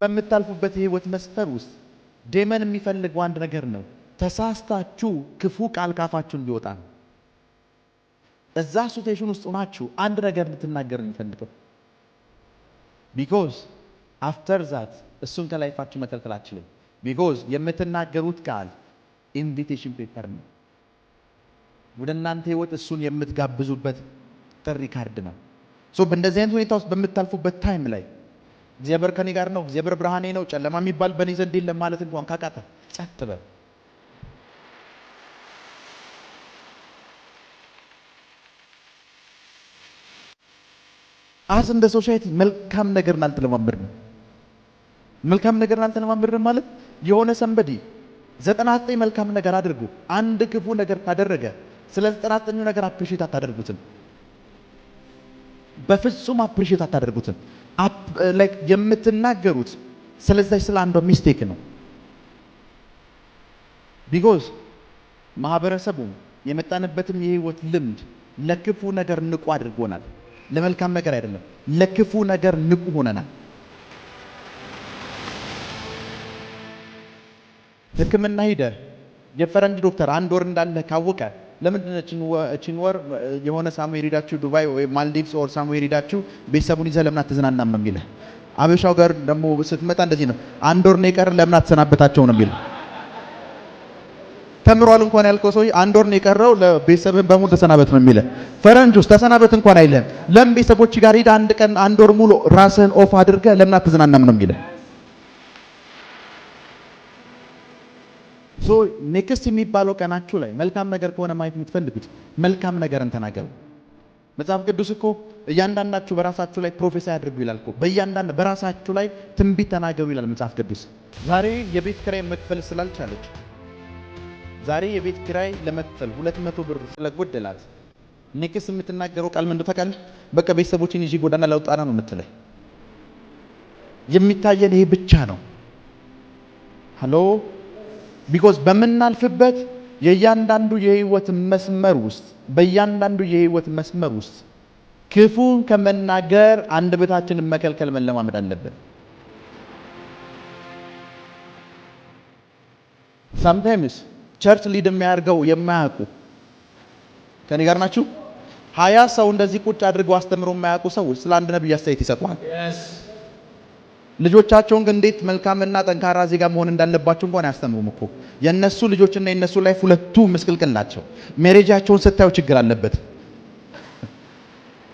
በምታልፉበት የህይወት መስፈር ውስጥ ዴመን የሚፈልገው አንድ ነገር ነው። ተሳስታችሁ ክፉ ቃል ካፋችሁ እንዲወጣ ነው። እዛ ሲቹዌሽን ውስጥ ሆናችሁ አንድ ነገር እንድትናገሩ የሚፈልገው because after that እሱን ከላይፋችሁ መከልከል አትችሉም። because የምትናገሩት ቃል ኢንቪቴሽን ፔፐር ነው። ወደ እናንተ ህይወት እሱን የምትጋብዙበት ጥሪ ካርድ ነው። በእንደዚህ አይነት ሁኔታ ውስጥ በምታልፉበት ታይም ላይ እግዚአብሔር ከኔ ጋር ነው፣ እግዚአብሔር ብርሃኔ ነው፣ ጨለማ የሚባል በእኔ ዘንድ የለም ማለት እንኳን ካቃተ ጸጥ በል። አስ እንደ ሶሳይቲ መልካም ነገርን አልተለማመድንም። መልካም ነገርን አልተለማመድንም ማለት የሆነ ሰንበዲ 99 መልካም ነገር አድርጉ አንድ ክፉ ነገር ካደረገ ስለ 99 ነገር አፕሪሺየት አታደርጉትም። በፍጹም አፕሪሺየት አታደርጉትም። ላይክ የምትናገሩት ስለዚህ ስለ አንዷ ሚስቴክ ነው። ቢኮዝ ማህበረሰቡ የመጣንበትም የህይወት ልምድ ለክፉ ነገር ንቁ አድርጎናል። ለመልካም ነገር አይደለም፣ ለክፉ ነገር ንቁ ሆነናል። ሕክምና ሄደህ የፈረንጅ ዶክተር አንድ ወር እንዳለ ካወቀ ለምንድን ነው እቺን ወር የሆነ ሳሙኤል ሄዳችሁ ዱባይ ወይ ማልዲቭስ ኦር ሳሙኤል ሄዳችሁ ቤተሰቡን ይዘህ ለምን አትዝናናም ነው የሚልህ። አበሻው ጋር ደግሞ ስትመጣ እንደዚህ ነው፣ አንድ ወር ነው የቀረ ለምን አትሰናበታቸው ነው የሚልህ። ተምሯል እንኳን ያልከው ሰው አንድ ወር ነው የቀረው ለቤተሰብህን በሙሉ ተሰናበት ነው የሚልህ። ፈረንጅ ውስጥ ተሰናበት እንኳን አይልህም። ለምን ቤተሰቦች ጋር ሄድ አንድ ቀን አንድ ወር ሙሉ ራስህን ኦፍ አድርገህ ለምን አትዝናናም ነው የሚልህ። ኔክስት የሚባለው ቀናችሁ ላይ መልካም ነገር ከሆነ ማየት የምትፈልጉት መልካም ነገርን ተናገሩ። መጽሐፍ ቅዱስ እኮ እያንዳንዳችሁ በራሳችሁ ላይ ፕሮፌሳይ አድርጉ ይላል እኮ። በእያንዳንድ በራሳችሁ ላይ ትንቢት ተናገሩ ይላል መጽሐፍ ቅዱስ። ዛሬ የቤት ኪራይ መክፈል ስላልቻለች፣ ዛሬ የቤት ኪራይ ለመክፈል 200 ብር ስለጎደላት ኔክስት የምትናገረው ቃል ምንድን ታውቃለህ? በቃ ቤተሰቦችን ይዤ ጎዳና ላውጣና ነው የምትለኝ። የሚታየን ይሄ ብቻ ነው። ሃሎ ቢኮዝ በመናልፍበት የእያንዳንዱ የህይወት መስመር ውስጥ በእያንዳንዱ የህይወት መስመር ውስጥ ክፉን ከመናገር አንደበታችንን መከልከል መለማመድ አለብን። sometimes ቸርች ሊድ የሚያደርገው የማያውቁ ከኔ ጋር ናችሁ? 20 ሰው እንደዚህ ቁጭ አድርገው አስተምሮ የማያውቁ ሰዎች ስለ አንድ ነብይ አስተያየት ይሰጣሉ። ልጆቻቸውን ግን እንዴት መልካምና ጠንካራ ዜጋ መሆን እንዳለባቸው እንኳን አያስተምሩም እኮ። የነሱ ልጆችና የነሱ ላይፍ ሁለቱ ምስቅልቅል ናቸው። ሜሬጃቸውን ስታዩ ችግር አለበት።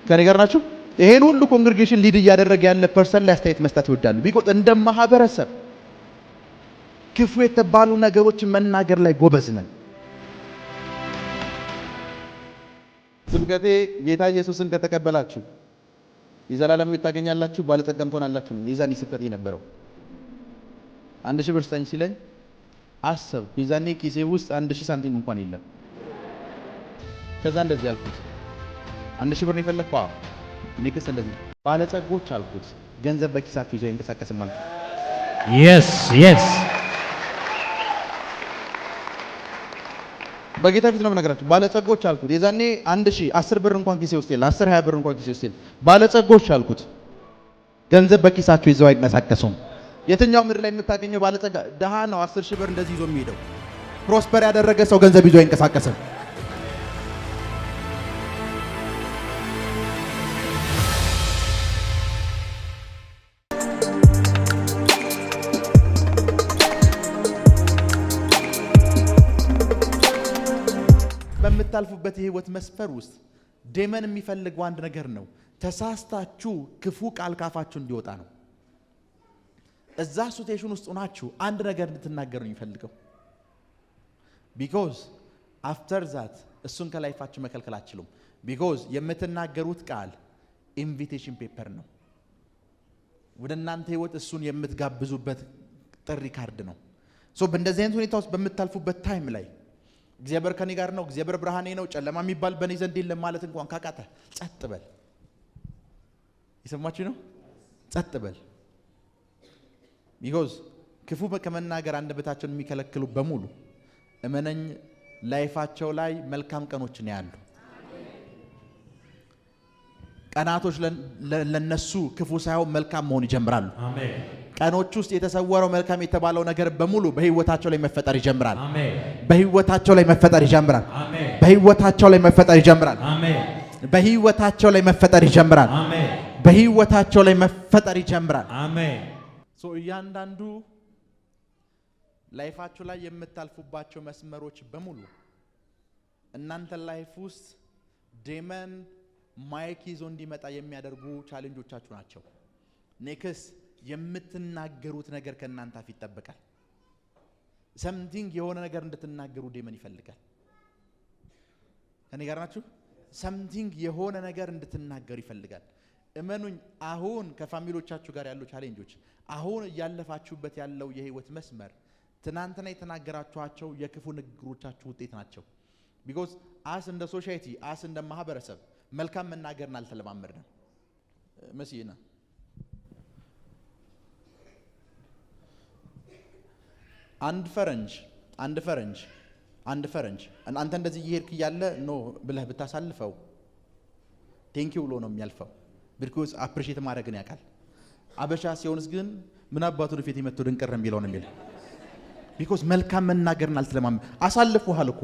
ከኔ ጋር ናችሁ? ይሄን ሁሉ ኮንግሪጌሽን ሊድ እያደረገ ያለ ፐርሰን ላይ አስተያየት መስጠት ይወዳሉ። ቢቆጥ እንደ ማህበረሰብ ክፉ የተባሉ ነገሮችን መናገር ላይ ጎበዝ ነን። ስብከቴ ጌታ ኢየሱስን ከተቀበላችሁ የዘላለም ሕይወት ታገኛላችሁ፣ ባለጠጋም ትሆናላችሁ። የዛኔ ስብከቴ ነበረው። 1000 ብር ስጠኝ ሲለኝ አሰብ የዛኔ ኪሴ ውስጥ 1000 ሳንቲም እንኳን የለም። ከዛ እንደዚህ አልኩት፣ 1000 ብር ነው የፈለግከው? አዎ። ኔክስት እንደዚህ ባለጸጎች አልኩት፣ ገንዘብ በኪሳቸው ይዘው ይንቀሳቀስም ማለት yes በጌታ ፊት ነው የምነግራችሁ። ባለጸጎች አልኩት የዛኔ 1000 ብር እንኳን ኪሴ ውስጥ የለም፣ 10 20 ብር እንኳን ኪሴ ውስጥ የለም። ባለጸጎች አልኩት ገንዘብ በኪሳቸው ይዘው አይንቀሳቀሱም። የትኛው ምድር ላይ የምታገኘው ባለጸጋ? ደሃ ነው 10,000 ብር እንደዚህ ይዞ የሚሄደው። ፕሮስፐር ያደረገ ሰው ገንዘብ ይዞ አይንቀሳቀስም። በምታልፉበት የህይወት መስፈር ውስጥ ዴመን የሚፈልገው አንድ ነገር ነው። ተሳስታችሁ ክፉ ቃል ካፋችሁ እንዲወጣ ነው። እዛ ሲቹዌሽን ውስጥ ሆናችሁ አንድ ነገር እንድትናገሩ የሚፈልገው ቢኮዝ አፍተር ዛት እሱን ከላይፋችሁ መከልከል አትችሉም። ቢኮዝ የምትናገሩት ቃል ኢንቪቴሽን ፔፐር ነው። ወደ እናንተ ህይወት እሱን የምትጋብዙበት ጥሪ ካርድ ነው። በእንደዚህ አይነት ሁኔታ ውስጥ በምታልፉበት ታይም ላይ እግዚአብሔር ከኔ ጋር ነው፣ እግዚአብሔር ብርሃኔ ነው፣ ጨለማ የሚባል በእኔ ዘንድ የለም ማለት እንኳን ካቃተ ጸጥ በል። ይሰማችሁ ነው? ጸጥ በል። ቢኮዝ ክፉ ከመናገር አንደበታቸውን የሚከለክሉ በሙሉ እመነኝ ላይፋቸው ላይ መልካም ቀኖችን ያያሉ። ቀናቶች ለነሱ ክፉ ሳይሆን መልካም መሆን ይጀምራሉ። ቀኖች ውስጥ የተሰወረው መልካም የተባለው ነገር በሙሉ በህይወታቸው ላይ መፈጠር ይጀምራል። አሜን። በህይወታቸው ላይ መፈጠር ይጀምራል። አሜን። በህይወታቸው ላይ መፈጠር ይጀምራል። አሜን። በህይወታቸው ላይ መፈጠር ይጀምራል። አሜን። በህይወታቸው ላይ መፈጠር ይጀምራል። አሜን። እያንዳንዱ ላይፋችሁ ላይ የምታልፉባቸው መስመሮች በሙሉ እናንተ ላይፍ ውስጥ ዴመን ማይክ ይዞ እንዲመጣ የሚያደርጉ ቻሌንጆቻችሁ ናቸው። ኔክስት የምትናገሩት ነገር ከእናንተ አፍ ይጠበቃል። ሰምቲንግ የሆነ ነገር እንድትናገሩ ዴመን ይፈልጋል። ከኔ ጋር ናችሁ? ሰምቲንግ የሆነ ነገር እንድትናገሩ ይፈልጋል። እመኑኝ፣ አሁን ከፋሚሊዎቻችሁ ጋር ያሉ ቻሌንጆች፣ አሁን እያለፋችሁበት ያለው የህይወት መስመር ትናንትና የተናገራችኋቸው የክፉ ንግግሮቻችሁ ውጤት ናቸው። ቢኮዝ አስ እንደ ሶሳይቲ አስ እንደ ማህበረሰብ መልካም መናገርን አልተለማመድንም። መስይና አንድ ፈረንጅ አንተ እንደዚህ እየሄድክ እያለ ኖ ብለህ ብታሳልፈው ቴንኪው ብሎ ነው የሚያልፈው። ቢኮዝ አፕሪሺየት ማድረግን ያውቃል። አበሻ ሲሆንስ ግን ምን አባቱ ለፊት የመጥቶ ድንቅር የሚለው ነው የሚል። ቢኮዝ መልካም መናገርን አልተለማመድ አሳልፈዋል እኮ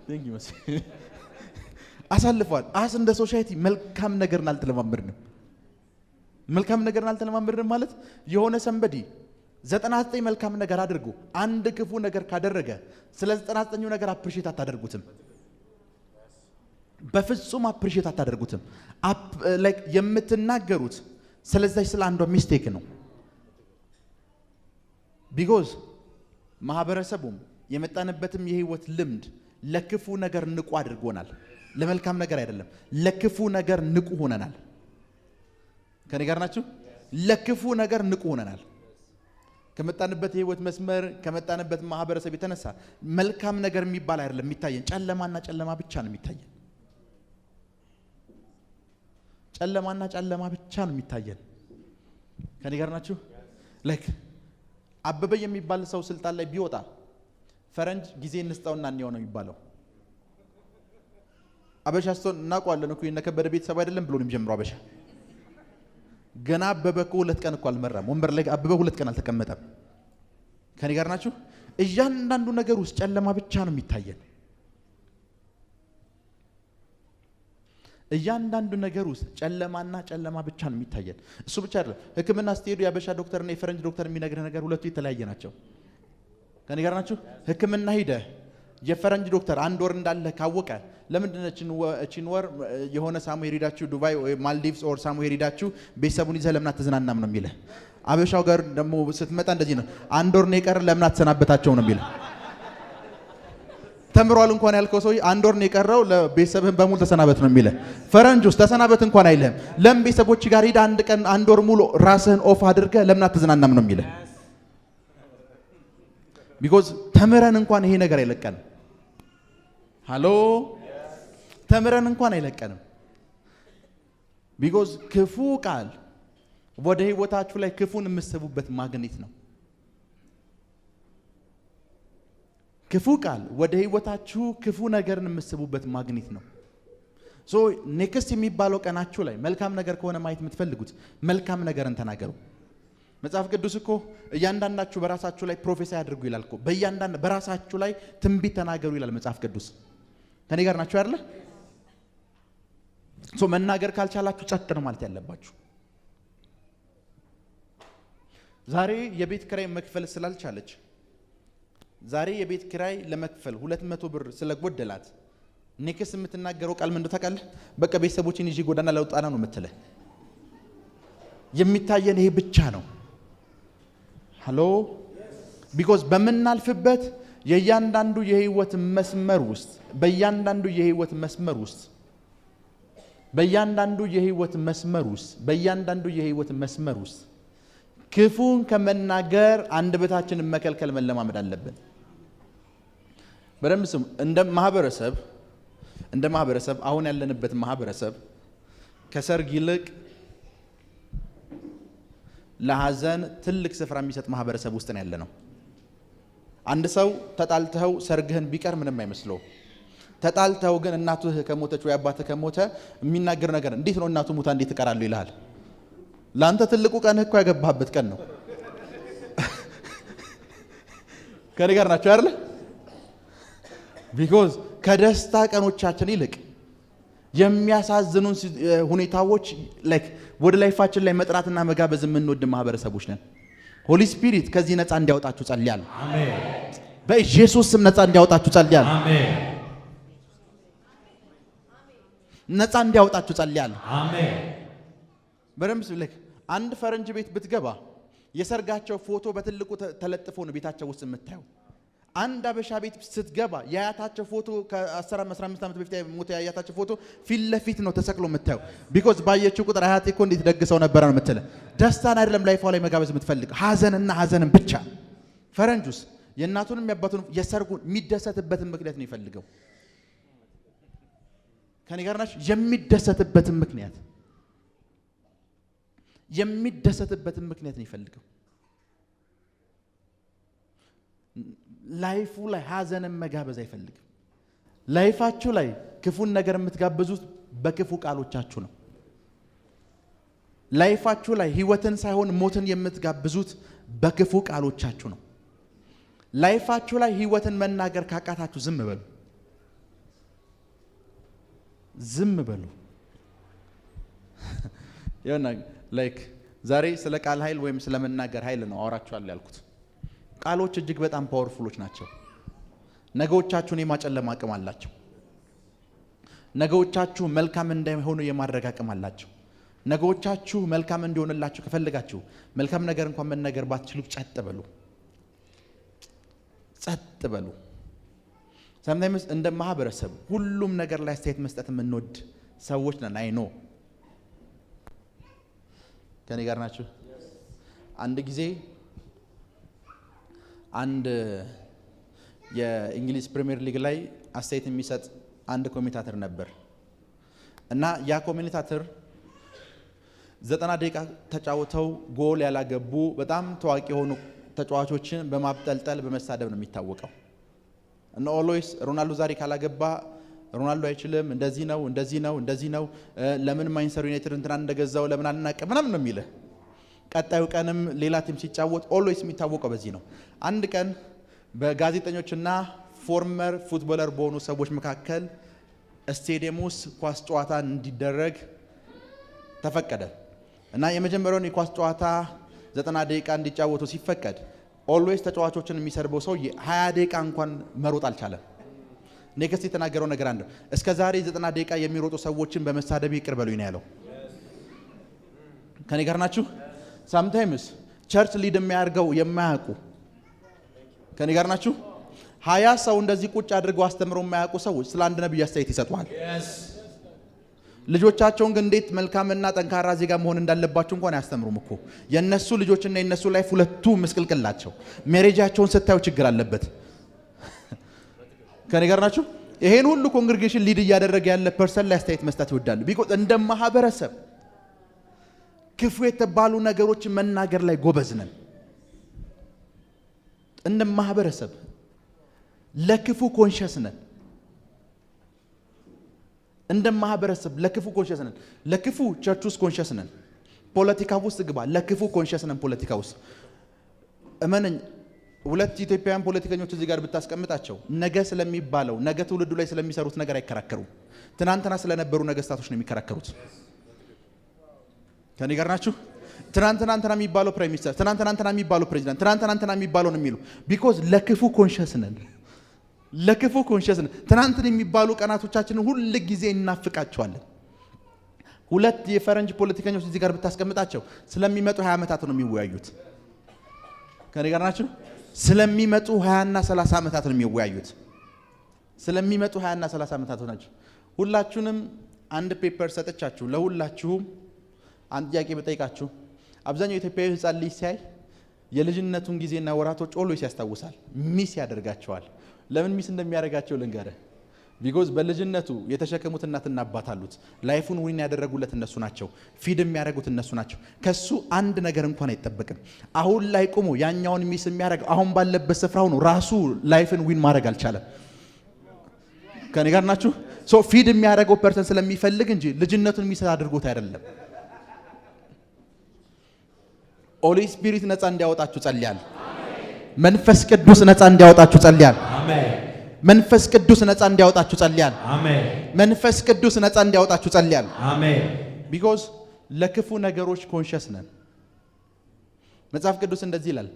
ቴንኪው መስ አሳልፈዋል። አስ እንደ ሶሳይቲ መልካም ነገርን አልተለማመድንም። መልካም ነገርን አልተለማመድንም ማለት የሆነ ሰንበዲ 99 መልካም ነገር አድርጉ አንድ ክፉ ነገር ካደረገ ስለ 99ኙ ነገር አፕሪሺየት አታደርጉትም። በፍጹም አፕሪሺየት አታደርጉትም። ላይክ የምትናገሩት ስለዚህ ስለ አንዷ ሚስቴክ ነው። ቢኮዝ ማህበረሰቡም የመጣንበትም የህይወት ልምድ ለክፉ ነገር ንቁ አድርጎናል። ለመልካም ነገር አይደለም፣ ለክፉ ነገር ንቁ ሆነናል። ከኔ ጋር ናችሁ? ለክፉ ነገር ንቁ ሆነናል። ከመጣንበት የህይወት መስመር ከመጣንበት ማህበረሰብ የተነሳ መልካም ነገር የሚባል አይደለም የሚታየን፣ ጨለማና ጨለማ ብቻ ነው የሚታየን። ጨለማና ጨለማ ብቻ ነው የሚታየን። ከኔ ጋር ናችሁ? ላይክ አበበ የሚባል ሰው ስልጣን ላይ ቢወጣ ፈረንጅ ጊዜ እንስጠውና እንየው ነው የሚባለው። አበሻ ስቶን እናውቀዋለን እኮ የነከበደ ቤተሰብ አይደለም ብሎ ነው የሚጀምረው አበሻ። ገና አበበ እኮ 2 ቀን እኮ አልመራም ወንበር ላይ አበበ 2 ቀን አልተቀመጠም። ከኔ ጋር ናችሁ? እያንዳንዱ ነገር ውስጥ ጨለማ ብቻ ነው የሚታየን። እያንዳንዱ ነገር ውስጥ ጨለማና ጨለማ ብቻ ነው የሚታየን። እሱ ብቻ አይደለም፣ ሕክምና ስትሄዱ የአበሻ ዶክተርና የፈረንጅ ዶክተር የሚነግርህ ነገር ሁለቱ የተለያየ ናቸው። ከኔ ጋር ናችሁ? ሕክምና ሄደህ የፈረንጅ ዶክተር 1 ወር እንዳለ ካወቀ ለምንድን ነው እቺን ወር የሆነ ሳሙኤል ሄዳችሁ ዱባይ ወይ ማልዲቭስ ኦር ሳሙኤል ሄዳችሁ ቤተሰቡን ይዘህ ለምን አትዝናናም ነው የሚልህ። አበሻው ጋር ደግሞ ስትመጣ እንደዚህ ነው፣ 1 ወር ነው የቀረ ለምን አትሰናበታቸው ነው የሚልህ። ተምሯል እንኳን ያልከው ሰው 1 ወር ነው የቀረው ለቤተሰብህን በሙሉ ተሰናበት ነው የሚልህ። ፈረንጅ ውስጥ ተሰናበት እንኳን አይልህም። ለምን ቤተሰቦች ጋር ሄዳ 1 ቀን 1 ወር ሙሉ ራስህን ኦፍ አድርገህ ለምን አትዝናናም ነው የሚልህ። ቢኮዝ ተምረን እንኳን ይሄ ነገር አይለቀንም። ሃሎ ተምረን እንኳን አይለቀንም። ቢኮዝ ክፉ ቃል ወደ ህይወታችሁ ላይ ክፉን የምትስቡበት ማግኔት ነው። ክፉ ቃል ወደ ህይወታችሁ ክፉ ነገርን የምትስቡበት ማግኔት ነው። ሶ ኔክስት የሚባለው ቀናችሁ ላይ መልካም ነገር ከሆነ ማየት የምትፈልጉት መልካም ነገርን ተናገሩ። መጽሐፍ ቅዱስ እኮ እያንዳንዳችሁ በራሳችሁ ላይ ፕሮፌሳይ አድርጉ ይላል እኮ። በራሳችሁ ላይ ትንቢት ተናገሩ ይላል መጽሐፍ ቅዱስ። ከኔ ጋር ናችሁ አይደለ? ሶ መናገር ካልቻላችሁ ጸጥ ነው ማለት ያለባችሁ። ዛሬ የቤት ኪራይ መክፈል ስላልቻለች ዛሬ የቤት ኪራይ ለመክፈል 200 ብር ስለጎደላት ኔክስት የምትናገረው ቃል ምን እንደው ታውቃለህ? በቃ ቤተሰቦችን ይዤ ጎዳና ለውጣና ነው የምትለው። የሚታየን ይሄ ብቻ ነው። ሃሎ ቢኮዝ በመናልፍበት የእያንዳንዱ የህይወት መስመር ውስጥ በእያንዳንዱ የህይወት መስመር ውስጥ ክፉን ከመናገር አንደበታችንን መከልከል መለማመድ አለብን። በደንብ ስሙ። እንደ ማህበረሰብ አሁን ያለንበት ማህበረሰብ ከሰርግ ይልቅ ለሐዘን ትልቅ ስፍራ የሚሰጥ ማህበረሰብ ውስጥ ነው ያለነው። አንድ ሰው ተጣልተው ሰርግህን ቢቀር ምንም አይመስለው። ተጣልተው ግን እናትህ ከሞተች ወይ አባትህ ከሞተ የሚናገር ነገር እንዴት ነው እናቱ ሙታ እንዴት ትቀራለህ ይልሃል። ላንተ ትልቁ ቀን እኮ ያገባህበት ቀን ነው። ከኔ ጋር ናችሁ አይደል? ቢኮዝ ከደስታ ቀኖቻችን ይልቅ የሚያሳዝኑን ሁኔታዎች ላይክ ወደ ላይፋችን ላይ መጥራትና መጋበዝ የምንወድ ማህበረሰቦች ነን። ሆሊ ስፒሪት ከዚህ ነፃ እንዲያወጣችሁ ጸልያለሁ። አሜን። በኢየሱስ ስም ነፃ እንዲያወጣችሁ ጸልያለሁ። አሜን። ነፃ እንዲያወጣችሁ ጸልያለሁ። አሜን። በደምብ ልክ አንድ ፈረንጅ ቤት ብትገባ የሰርጋቸው ፎቶ በትልቁ ተለጥፎ ነው ቤታቸው ውስጥ የምታየው። አንድ አበሻ ቤት ስትገባ የአያታቸው ፎቶ ከ10 15 ዓመት በፊት ሞተ የአያታቸው ፎቶ ፊት ለፊት ነው ተሰቅሎ የምታየው። ቢኮዝ ባየችው ቁጥር አያቴ እኮ እንዴት ደግሰው ነበር ነው የምትለው። ደስታን አይደለም ላይፏ ላይ መጋበዝ የምትፈልግ ሐዘንና ሐዘንን ብቻ። ፈረንጁስ የእናቱንም ያባቱንም የሰርጉን የሚደሰትበትን ምክንያት ነው ይፈልገው። ከኔ ጋር ናችሁ? የሚደሰትበትን ምክንያት ነው ይፈልገው። ላይፉ ላይ ሐዘንን መጋበዝ አይፈልግም። ላይፋችሁ ላይ ክፉን ነገር የምትጋብዙት በክፉ ቃሎቻችሁ ነው። ላይፋችሁ ላይ ህይወትን ሳይሆን ሞትን የምትጋብዙት በክፉ ቃሎቻችሁ ነው። ላይፋችሁ ላይ ህይወትን መናገር ካቃታችሁ ዝም በሉ። ይኸውና ላይክ ዛሬ ስለ ቃል ኃይል ወይም ስለ መናገር ኃይል ነው አወራችኋለሁ ያልኩት። ቃሎች እጅግ በጣም ፓወርፉሎች ናቸው። ነገዎቻችሁን የማጨለም አቅም አላቸው። ነገዎቻችሁ መልካም እንዳይሆኑ የማድረግ አቅም አላቸው። ነገዎቻችሁ መልካም እንዲሆንላችሁ ከፈልጋችሁ መልካም ነገር እንኳን መናገር ባትችሉ ጸጥ በሉ። sometimes እንደ ማህበረሰብ ሁሉም ነገር ላይ አስተያየት መስጠት የምንወድ ሰዎች ነን። አይ ኖ ከኔ ጋር ናችሁ? አንድ ጊዜ አንድ የእንግሊዝ ፕሪሚየር ሊግ ላይ አስተያየት የሚሰጥ አንድ ኮሜንታተር ነበር እና ያ ኮሜንታተር 90 ደቂቃ ተጫውተው ጎል ያላገቡ በጣም ታዋቂ የሆኑ ተጫዋቾችን በማብጠልጠል በመሳደብ ነው የሚታወቀው። እና ኦልዌይስ ሮናልዶ ዛሬ ካላገባ ሮናልዶ አይችልም፣ እንደዚህ ነው፣ ለምን ማንቸስተር ዩናይትድ እንትና እንደገዛው ለምን አልናቀም ምናምን ነው የሚለው። ቀጣዩ ቀንም ሌላ ቲም ሲጫወት ኦልዌይስ የሚታወቀው በዚህ ነው። አንድ ቀን በጋዜጠኞችና ፎርመር ፉትቦለር በሆኑ ሰዎች መካከል ስቴዲየም ውስጥ ኳስ ጨዋታ እንዲደረግ ተፈቀደ እና የመጀመሪያውን የኳስ ጨዋታ 90 ደቂቃ እንዲጫወቱ ሲፈቀድ ኦልዌይስ ተጫዋቾችን የሚሰርበው ሰው 20 ደቂቃ እንኳን መሮጥ አልቻለም። ኔክስት የተናገረው ነገር አንድ እስከ ዛሬ 90 ደቂቃ የሚሮጡ ሰዎችን በመሳደብ ይቅር በሉኝ ነው ያለው። ከኔ ጋር ናችሁ? ሳምታይምስ ቸርች ሊድ የሚያርገው የማያውቁ ከኔ ጋር ናችሁ? 20 ሰው እንደዚህ ቁጭ አድርገው አስተምረው የማያውቁ ሰዎች ስለ አንድ ነብይ አስተያየት ይሰጡዋል። ልጆቻቸውን ግን እንዴት መልካምና ጠንካራ ዜጋ መሆን እንዳለባቸው እንኳን አያስተምሩም እኮ። የነሱ ልጆችና የነሱ ላይፍ ሁለቱ ምስቅልቅላቸው። ሜሬጃቸውን ስታዩ ችግር አለበት። ከኔ ጋር ናችሁ? ይሄን ሁሉ ኮንግሪጌሽን ሊድ እያደረገ ያለ ፐርሰን ላይ አስተያየት መስጠት ይወዳሉ። ቢኮዝ እንደ ማህበረሰብ ክፉ የተባሉ ነገሮች መናገር ላይ ጎበዝ ነን። እንደ ማህበረሰብ ለክፉ ኮንሸስ ነን። እንደ ማህበረሰብ ለክፉ ኮንሸስ ነን። ለክፉ ቸርች ውስጥ ኮንሸስ ነን። ፖለቲካ ውስጥ ግባ፣ ለክፉ ኮንሸስ ነን። ፖለቲካ ውስጥ እመነኝ፣ ሁለት ኢትዮጵያውያን ፖለቲከኞች እዚህ ጋር ብታስቀምጣቸው ነገ ስለሚባለው ነገ ትውልዱ ላይ ስለሚሰሩት ነገር አይከራከሩም። ትናንትና ስለነበሩ ነገስታቶች ነው የሚከራከሩት። ከኔ ጋር ናችሁ? ትናንትና የሚባለው ፕራይም ሚኒስተር፣ ትናንትና የሚባለው ፕሬዚዳንት፣ ትናንትና የሚባለው ነው የሚሉ ቢኮዝ ለክፉ ኮንሸስ ነን። ለክፉ ኮንሸስ ነን። ትናንትን የሚባሉ ቀናቶቻችንን ሁሉ ጊዜ እናፍቃቸዋለን። ሁለት የፈረንጅ ፖለቲከኞች እዚህ ጋር ብታስቀምጣቸው ስለሚመጡ 20 ዓመታት ነው የሚወያዩት። ከኔ ጋር ናችሁ? ስለሚመጡ 20 እና 30 ዓመታት ነው የሚወያዩት። ስለሚመጡ 20 እና 30 ዓመታት ናቸው። ሁላችሁንም አንድ ፔፐር ሰጥቻችሁ ለሁላችሁም አንድ ጥያቄ በጠይቃችሁ አብዛኛው ኢትዮጵያዊ ህፃን ልጅ ሲያይ የልጅነቱን ጊዜና ወራቶች ኦልዌይስ ያስታውሳል፣ ሚስ ያደርጋቸዋል። ለምን ሚስ እንደሚያደርጋቸው ልንገርህ። ቢኮዝ በልጅነቱ የተሸከሙት እናትና አባት አሉት። ላይፉን ዊን ያደረጉለት እነሱ ናቸው። ፊድ የሚያደርጉት እነሱ ናቸው። ከሱ አንድ ነገር እንኳን አይጠበቅም። አሁን ላይ ቆሞ ያኛውን ሚስ የሚያደርገው አሁን ባለበት ስፍራ ሆኖ ራሱ ላይፍን ዊን ማድረግ አልቻለም። ከኔ ጋር ናችሁ? ሶ ፊድ የሚያደርገው ፐርሰን ስለሚፈልግ እንጂ ልጅነቱን ሚስ አድርጎት አይደለም። ሆሊ ስፒሪት ነፃ እንዲያወጣችሁ ጸልያለሁ። መንፈስ ቅዱስ ነፃ እንዲያወጣችሁ ጸልያለሁ። አሜን። መንፈስ ቅዱስ ነፃ እንዲያወጣችሁ ጸልያለሁ። አሜን። መንፈስ ቅዱስ ነፃ እንዲያወጣችሁ ጸልያለሁ። አሜን። ቢኮዝ ለክፉ ነገሮች ኮንሸስ ነን። መጽሐፍ ቅዱስ እንደዚህ ይላል፣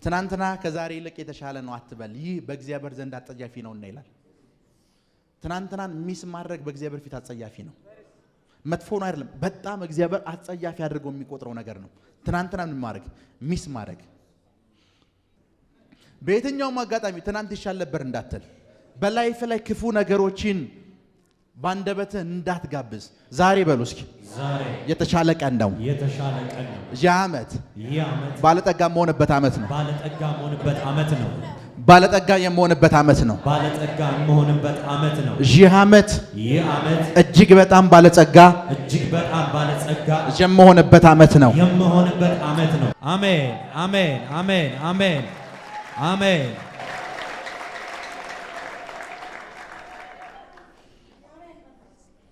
ትናንትና ከዛሬ ይልቅ የተሻለ ነው አትበል፣ ይህ በእግዚአብሔር ዘንድ አጸያፊ ነውና ይላል። ትናንትናን ሚስ ማድረግ በእግዚአብሔር ፊት አጸያፊ ነው። መጥፎ ነው አይደለም፣ በጣም እግዚአብሔር አጸያፊ አድርጎ የሚቆጥረው ነገር ነው። ትናንትናን ማድረግ ሚስ ማድረግ። በየትኛውም አጋጣሚ ትናንት ይሻል ነበር እንዳትል፣ በላይፍ ላይ ክፉ ነገሮችን ባንደበትህ እንዳትጋብዝ። ዛሬ በሉ እስኪ ዛሬ የተሻለ ቀን ነው። የተሻለ ቀን ነው። ይህ ዓመት ባለጠጋ የምሆንበት ዓመት ነው። ባለጠጋ የምሆንበት ዓመት ነው። ባለጠጋ የምሆንበት ዓመት ነው። ባለጠጋ የምሆንበት ዓመት ነው። ይህ ዓመት እጅግ በጣም ባለጸጋ የምሆንበት ዓመት ነው። የምሆንበት ዓመት ነው። አሜን አሜን አሜን አሜን አሜን።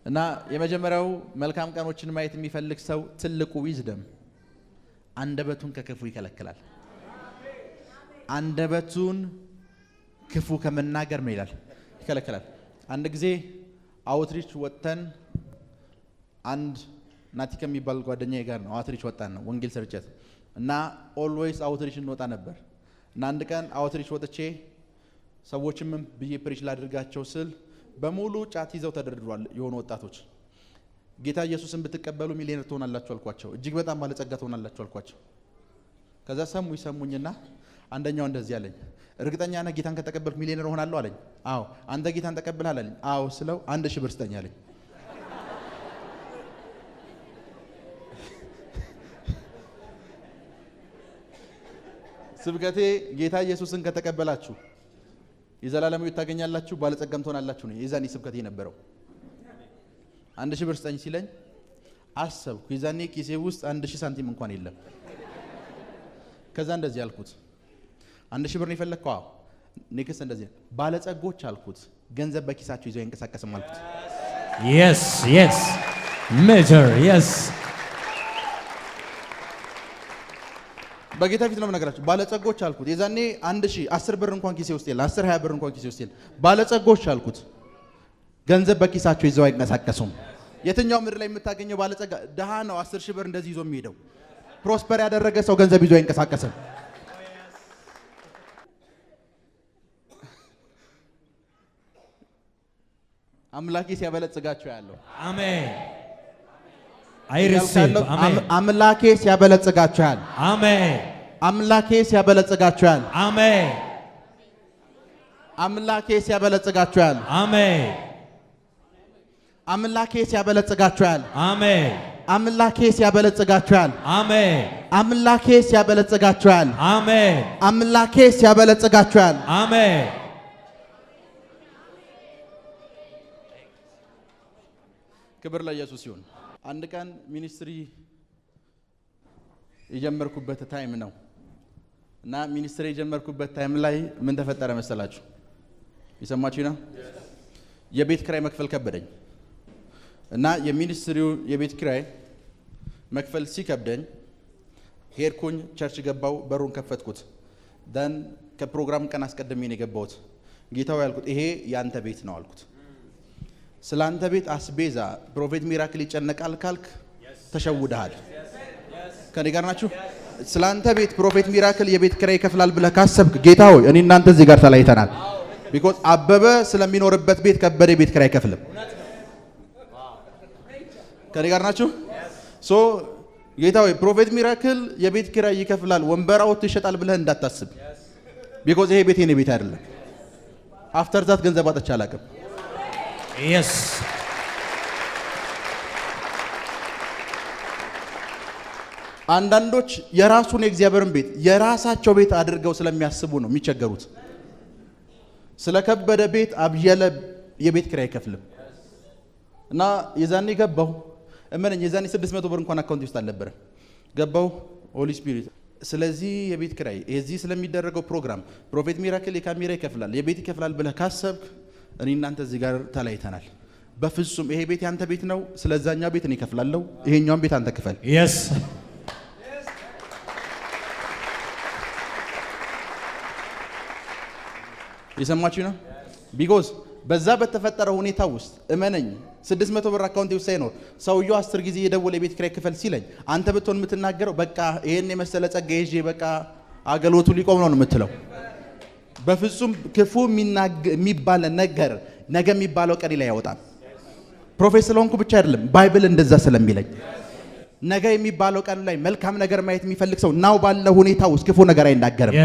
እና የመጀመሪያው መልካም ቀኖችን ማየት የሚፈልግ ሰው ትልቁ ዊዝደም አንደበቱን ከክፉ ይከለክላል። አንደበቱን ክፉ ከመናገር ምን ይላል? ይከለክላል። አንድ ጊዜ አውትሪች ወጥተን አንድ ናቲ ከሚባል ጓደኛዬ ጋር ነው አውትሪች ወጣን ነው ወንጌል ስርጭት እና ኦልዌይስ አውትሪች እንወጣ ነበር እና አንድ ቀን አውትሪች ወጥቼ ሰዎችም ብዬ ፕሪች ላድርጋቸው ስል በሙሉ ጫት ይዘው ተደርድሯል የሆኑ ወጣቶች። ጌታ ኢየሱስን ብትቀበሉ ሚሊዮነር ትሆናላችሁ አልኳቸው። እጅግ በጣም ባለጸጋ ትሆናላችሁ አልኳቸው። ከዛ ሰሙኝና አንደኛው እንደዚህ አለኝ፣ እርግጠኛ ነህ ጌታን ከተቀበልኩ ሚሊዮነር እሆናለሁ አለኝ። አዎ። አንተ ጌታን ተቀብለሃል አለኝ። አዎ ስለው 1000 ብር ስጠኝ አለኝ። ስብከቴ ጌታ ኢየሱስን ከተቀበላችሁ የዘላለም ሕይወት ታገኛላችሁ፣ ባለጸጋም ትሆናላችሁ ነው የዛኔ ስብከቴ የነበረው። 1000 ብር ስጠኝ ሲለኝ አሰብኩ። የዛኔ ኪሴ ውስጥ 1000 ሳንቲም እንኳን የለም። ከዛ እንደዚህ አልኩት፣ 1000 ብር ነው የፈለግከው? አዎ። ኔክስት እንደዚህ ባለጸጎች አልኩት ገንዘብ በኪሳቸው ይዘው አይንቀሳቀስም አልኩት። yes yes major yes በጌታ ፊት ነው የምነግራችሁ። ባለጸጎች አልኩት የዛኔ 1000 ብር እንኳን ኪሴ ውስጥ የለም፣ 10 20 ብር እንኳን ኪሴ ውስጥ የለም። ባለጸጎች አልኩት ገንዘብ በኪሳቸው ይዘው አይንቀሳቀሱም። የትኛው ምድር ላይ የምታገኘው ባለጸጋ ደሃ ነው 10,000 ብር እንደዚህ ይዞ የሚሄደው። ፕሮስፐር ያደረገ ሰው ገንዘብ ይዞ አይንቀሳቀስም። አምላኬ ሲያበለጽጋቸው ያለው አሜን። አይርሰብ አሜን። አምላኬ ሲያበለጽጋቸው ያለው አሜን። አምላኬ ሲያበለጽጋቸው ያለው አሜን። አምላኬ ሲያበለጽጋቸው ያለው አሜን። አምላኬ ሲያበለጽጋቸው ያለው አሜን። አምላኬ ሲያበለጽጋቸው ያለው አሜን። አምላኬ ሲያበለጽጋቸው ያለው አሜን። አምላኬ ሲያበለጽጋቸው ያለው አሜን። ክብር ለኢየሱስ ይሁን። አንድ ቀን ሚኒስትሪ የጀመርኩበት ታይም ነው እና ሚኒስትሪ የጀመርኩበት ታይም ላይ ምን ተፈጠረ መሰላችሁ? ይሰማችሁ ነው? የቤት ኪራይ መክፈል ከበደኝ እና የሚኒስትሪው የቤት ኪራይ መክፈል ሲከብደኝ ሄድኩኝ፣ ቸርች ገባው፣ በሩን ከፈትኩት። ደን ከፕሮግራም ቀን አስቀድሜ ነው የገባሁት። ጌታው ያልኩት ይሄ ያንተ ቤት ነው አልኩት። ስላንተ ቤት አስቤዛ ፕሮፌት ሚራክል ይጨነቃል ካልክ ተሸውደሃል። ከኔ ጋር ናችሁ? ስላንተ ቤት ፕሮፌት ሚራክል የቤት ኪራይ ይከፍላል ብለህ ካሰብክ ጌታ ሆይ እኔ እናንተ እዚህ ጋር ተለያይተናል። ቢኮዝ አበበ ስለሚኖርበት ቤት ከበደ ቤት ኪራይ አይከፍልም። ከኔ ጋር ናችሁ? ሶ ጌታ ሆይ ፕሮፌት ሚራክል የቤት ኪራይ ይከፍላል ወንበር አውጥቶ ይሸጣል ብለህ እንዳታስብ። ቢኮዝ ይሄ ቤት የኔ ቤት አይደለም። አፍተር ዛት ገንዘብ አጥቼ አላውቅም። yes አንዳንዶች የራሱን የእግዚአብሔርን ቤት የራሳቸው ቤት አድርገው ስለሚያስቡ ነው የሚቸገሩት። ስለከበደ ቤት አብየለ የቤት ኪራይ አይከፍልም እና የዛኔ ገባው እመነኝ፣ የዛኔ 600 ብር እንኳን አካውንት ውስጥ አልነበረ። ገባው ሆሊ ስፒሪት ስለዚህ የቤት ኪራይ እዚህ ስለሚደረገው ፕሮግራም ፕሮፌት ሚራክል የካሜራ ይከፍላል የቤት ይከፍላል ብለህ ካሰብክ እኔ እናንተ እዚህ ጋር ተለያይተናል። በፍጹም ይሄ ቤት ያንተ ቤት ነው ስለዛኛው ቤት እኔ እከፍላለሁ ይሄኛውን ቤት አንተ ክፈል yes ይሰማችሁ ነው because በዛ በተፈጠረው ሁኔታ ውስጥ እመነኝ 600 ብር አካውንት ውስጥ ሳይኖር ሰውየው 10 ጊዜ የደወለ ቤት ክራይ ክፈል ሲለኝ አንተ ብትሆን የምትናገረው በቃ ይሄን የመሰለ ጸጋ ይዤ በቃ አገልግሎቱ ሊቆም ነው የምትለው በፍጹም ክፉ የሚባል ነገር ነገ የሚባለው ቀን ላይ ያወጣል ፕሮፌሰር ሆንኩ ብቻ አይደለም ባይብል እንደዛ ስለሚለኝ ነገ የሚባለው ቀን ላይ መልካም ነገር ማየት የሚፈልግ ሰው ናው ባለው ሁኔታ ውስጥ ክፉ ነገር አይናገርም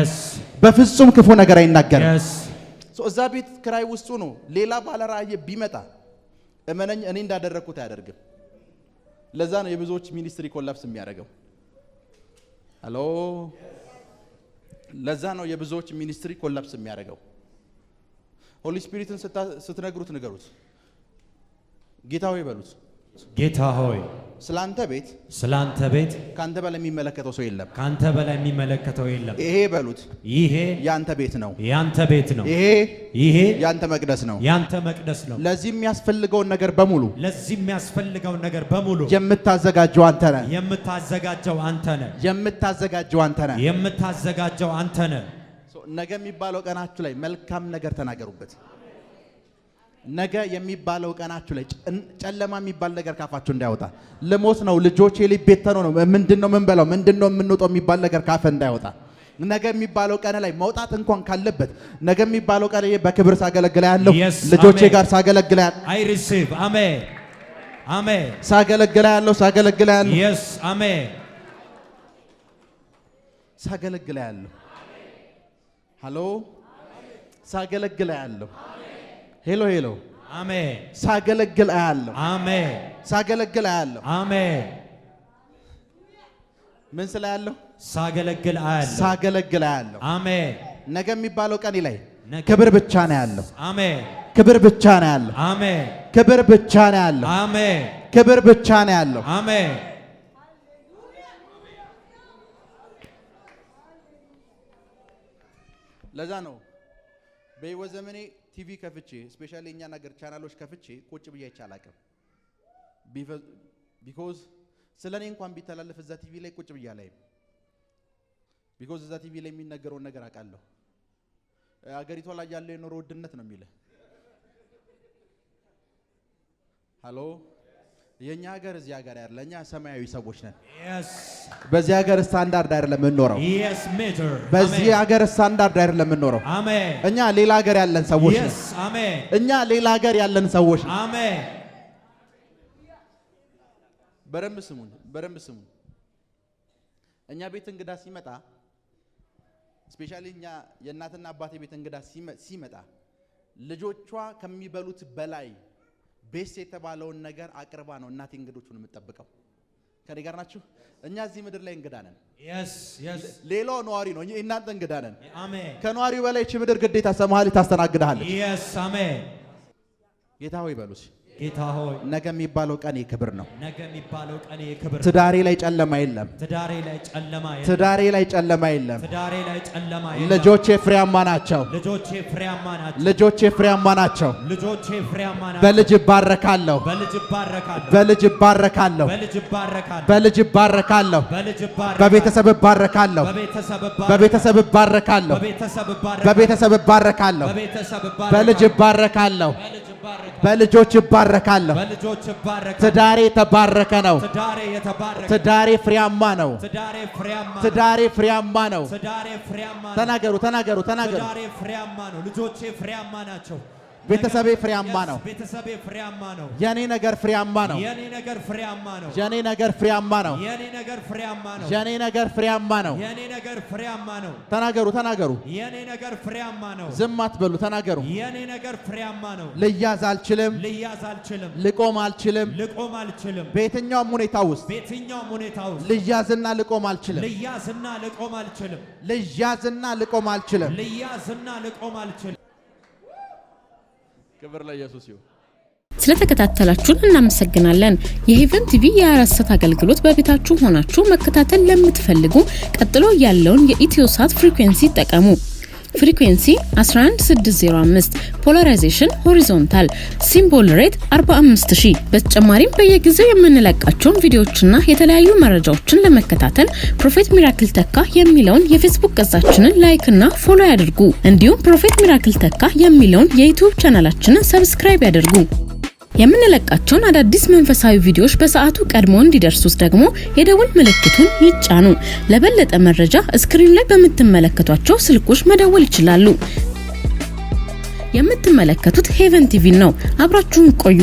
በፍጹም ክፉ ነገር አይናገርም እዛ ቤት ክራይ ውስጥ ነው ሌላ ባለራእይ ቢመጣ እመነኝ እኔ እንዳደረኩት አያደርግም ለዛ ነው የብዙዎች ሚኒስትሪ ኮላፕስ የሚያደርገው ሃሎ ለዛ ነው የብዙዎች ሚኒስትሪ ኮላፕስ የሚያደርገው ሆሊ ስፒሪትን ስትነግሩት ንገሩት ጌታ ሆይ በሉት ጌታ ሆይ ስላንተ ቤት ካንተ በላይ የሚመለከተው ሰው የለም ካንተ በላይ የሚመለከተው የለም ይሄ በሉት ይሄ ያንተ ቤት ነው ይሄ ያንተ መቅደስ ነው ለዚህ የሚያስፈልገውን ነገር በሙሉ የምታዘጋጀው አንተ ነህ ነገ የሚባለው ቀናችሁ ላይ መልካም ነገር ተናገሩበት ነገ የሚባለው ቀናችሁ ላይ ጨለማ የሚባል ነገር ካፋችሁ እንዳይወጣ ለሞት ነው ልጆቼ ሊቤተኑ ነው ምንድነው ምንበላው ምንድነው ምንውጣው የሚባል ነገር ካፈ እንዳይወጣ ነገ የሚባለው ቀን ላይ መውጣት እንኳን ካለበት ነገ የሚባለው ቀን ላይ በክብር ሳገለግል ያለው ልጆቼ ጋር ሳገለግል ያለው I receive amen amen ሳገለግል ያለው yes amen ሳገለግል ያለው ሃሎ ሳገለግል ያለው ሄሎ አሜን ሳገለግል አያለሁ አሜን ምን ስላያለሁ ሳገለግል አያለሁ አሜን ነገ የሚባለው ቀን ላይ ክብር ብቻ ነው ያለው አሜን ክብር ብቻ ነው ያለው አሜን ክብር ብቻ ነው ያለው አሜን ክብር ብቻ ነው ያለው አሜን ለዛ ነው በህይወት ዘመኔ ቲቪ ከፍቼ ስፔሻሊ እኛ ነገር ቻናሎች ከፍቼ ቁጭ ብዬ አይቻላቅም ቢኮዝ ስለኔ እንኳን ቢተላለፍ እዛ ቲቪ ላይ ቁጭ ብዬ አላይም ቢኮዝ እዛ ቲቪ ላይ የሚነገረውን ነገር አውቃለሁ አገሪቷ ላይ ያለው የኑሮ ውድነት ነው የሚለው ሃሎ የኛ ሀገር እዚህ ሀገር ያለኛ ሰማያዊ ሰዎች ነን በዚህ ሀገር ስታንዳርድ አይደለም እንኖረው በዚህ ሀገር ስታንዳርድ አይደለም እንኖረው እኛ ሌላ ሀገር ያለን ሰዎች ነን እኛ ሌላ ሀገር ያለን ሰዎች ነን አሜን በረም ስሙን እኛ ቤት እንግዳ ሲመጣ ስፔሻሊ እኛ የእናትና አባቴ ቤት እንግዳ ሲመጣ ልጆቿ ከሚበሉት በላይ ቤስ የተባለውን ነገር አቅርባ ነው እናቴ እንግዶቹን የምትጠብቀው ከኔ ጋር ናችሁ እኛ እዚህ ምድር ላይ እንግዳ ነን ሌላው ነዋሪ ነው እናንተ እንግዳ ነን ከነዋሪው በላይ እቺ ምድር ግዴታ ሰማሃሊ ታስተናግዳለች አሜን ጌታ ሆይ በሉስ ጌታ ሆይ ነገ የሚባለው ቀን የክብር ነው ትዳሬ ላይ ጨለማ የለም ልጆቼ ፍሬያማ ናቸው በልጅ ባረካለሁ በቤተሰብ ባረካለሁ በልጅ ባረካለሁ በልጆች ባረካለሁ ትዳሬ ተባረከ ነው ትዳሬ ፍሬያማ ነው ተናገሩ ትዳሬ ፍሬያማ ነው ልጆቼ ፍሬያማ ናቸው ቤተሰቤ ፍሬያማ ነው የኔ ነገር ፍሬያማ ነው ተናገሩ የኔ ነገር ፍሬያማ ነው ዝም አትበሉ ተናገሩ የኔ ነገር ፍሬያማ ነው ልያዝ አልችልም ልቆም አልችልም በየትኛውም ሁኔታ ውስጥ ልያዝና ልቆም አልችልም ክብር ለኢየሱስ ይሁን ስለተከታተላችሁን እናመሰግናለን። የሄቨን ቲቪ የአራሰት አገልግሎት በቤታችሁ ሆናችሁ መከታተል ለምትፈልጉ ቀጥሎ ያለውን የኢትዮሳት ፍሪኩዌንሲ ተጠቀሙ። ፍሪኩዌንሲ 11605፣ ፖላራይዜሽን ሆሪዞንታል፣ ሲምቦል ሬት 45000። በተጨማሪም በየጊዜው የምንለቃቸውን ቪዲዮዎችና የተለያዩ መረጃዎችን ለመከታተል ፕሮፌት ሚራክል ተካ የሚለውን የፌስቡክ ገጻችንን ላይክ እና ፎሎ ያድርጉ። እንዲሁም ፕሮፌት ሚራክል ተካ የሚለውን የዩቲዩብ ቻናላችንን ሰብስክራይብ ያድርጉ። የምንለቃቸውን አዳዲስ መንፈሳዊ ቪዲዮዎች በሰዓቱ ቀድሞ እንዲደርሱት ደግሞ የደወል ምልክቱን ይጫኑ። ለበለጠ መረጃ ስክሪን ላይ በምትመለከቷቸው ስልኮች መደወል ይችላሉ። የምትመለከቱት ሄቨን ቲቪ ነው። አብራችሁን ቆዩ።